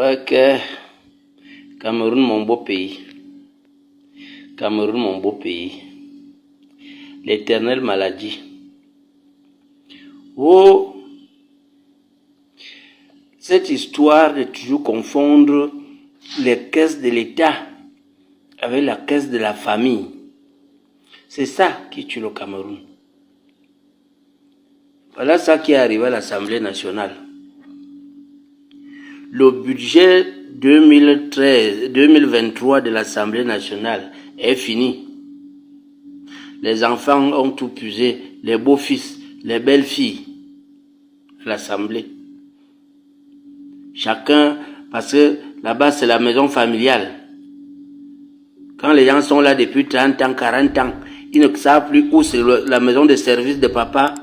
Ok. Cameroun, mon beau pays. Cameroun, mon beau pays. L'éternelle maladie. Oh, cette histoire de toujours confondre les caisses de l'État avec la caisse de la famille. C'est ça qui tue le Cameroun. Voilà ça qui est arrivé à l'Assemblée nationale. Le budget 2023 de l'Assemblée nationale est fini. Les enfants ont tout puisé, les beaux-fils, les belles-filles, à l'Assemblée. Chacun, parce que là-bas c'est la maison familiale. Quand les gens sont là depuis 30 ans, 40 ans, ils ne savent plus où c'est la maison de service de papa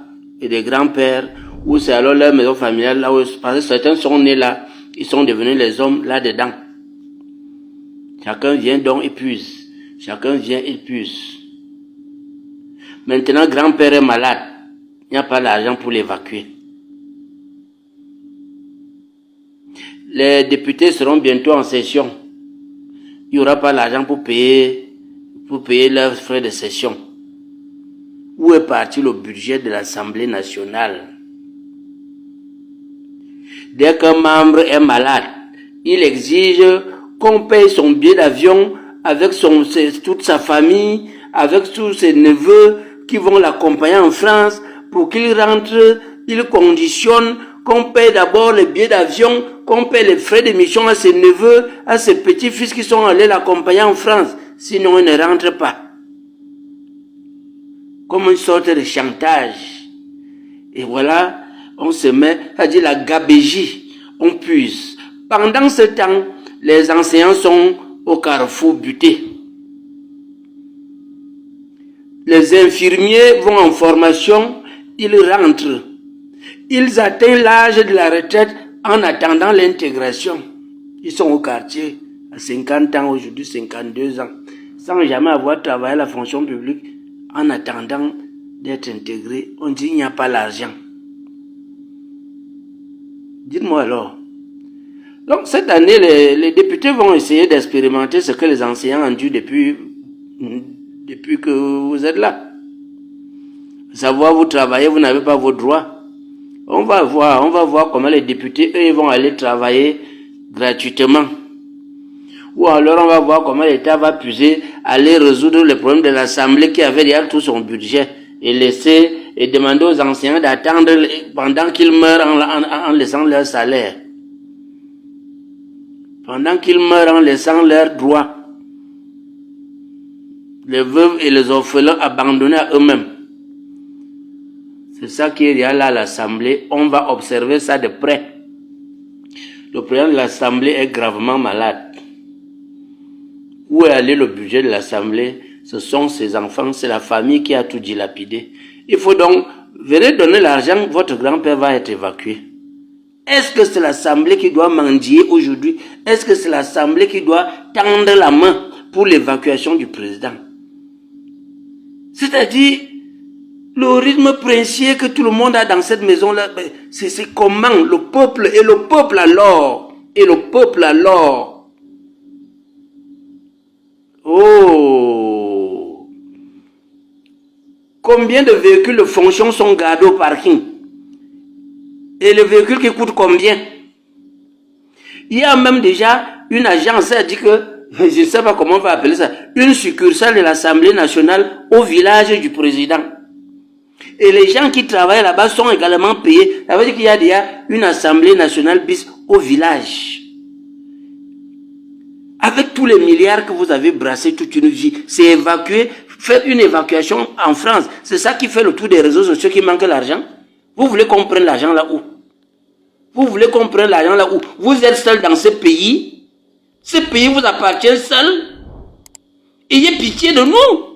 et de grand-père, où c'est alors leur maison familiale, là où, parce que certains sont nés là, ils sont devenus les hommes là-dedans. Chacun vient donc épuise. Chacun vient épuise. Maintenant, grand-père est malade. Il n'y a pas d'argent pour l'évacuer. Les députés seront bientôt en session. Il n'y aura pas l'argent pour payer leurs frais de session. Où est parti le budget de l'Assemblée nationale? Dès qu'un membre est malade, il exige qu'on paye son billet d'avion avec toute sa famille, avec tous ses neveux qui vont l'accompagner en France pour qu'il rentre. Il conditionne qu'on paye d'abord les billets d'avion, qu'on paye les frais d'émission à ses neveux, à ses petits-fils qui sont allés l'accompagner en France. Sinon, il ne rentre pas. Comme une sorte de chantage. Et voilà, on se met, c'est-à-dire la gabégie, on puise. Pendant ce temps, les enseignants sont au carrefour butés. Les infirmiers vont en formation, ils rentrent. Ils atteignent l'âge de la retraite en attendant l'intégration. Ils sont au quartier à 50 ans, aujourd'hui 52 ans, sans jamais avoir travaillé la fonction publique, en attendant d'être intégrés. On dit qu'il n'y a pas l'argent. Dites-moi alors. Donc cette année, les députés vont essayer d'expérimenter ce que les enseignants ont dû depuis que vous êtes là. Savoir vous travaillez, vous n'avez pas vos droits. On va voir comment les députés, eux, ils vont aller travailler gratuitement. Ou alors on va voir comment l'État va puiser, aller résoudre les problèmes de l'Assemblée qui avait déjà tout son budget et demander aux enseignants d'attendre pendant qu'ils meurent en laissant leur salaire. Pendant qu'ils meurent en laissant leurs droits. Les veuves et les orphelins abandonnés à eux-mêmes. C'est ça qui est là à l'Assemblée. On va observer ça de près. Le président de l'Assemblée est gravement malade. Où est allé le budget de l'Assemblée? Ce sont ses enfants, c'est la famille qui a tout dilapidé. Il faut donc, venez donner l'argent, votre grand-père va être évacué. Est-ce que c'est l'Assemblée qui doit mendier aujourd'hui? Est-ce que c'est l'Assemblée qui doit tendre la main pour l'évacuation du président? C'est-à-dire, le rythme princier que tout le monde a dans cette maison-là, c'est comment le peuple alors. Oh! Combien de véhicules de fonction sont gardés au parking? Et le véhicule qui coûte combien? Il y a même déjà une agence, ça dit que, je ne sais pas comment on va appeler ça, une succursale de l'Assemblée nationale au village du président. Et les gens qui travaillent là-bas sont également payés. Ça veut dire qu'il y a déjà une Assemblée nationale bis au village. Avec tous les milliards que vous avez brassés toute une vie, c'est évacué, faites une évacuation en France. C'est ça qui fait le tour des réseaux sociaux qui manque l'argent. Vous voulez qu'on prenne l'argent là où? Vous voulez qu'on prenne l'argent là où? Vous êtes seul dans ce pays. Ce pays vous appartient seul. Ayez pitié de nous.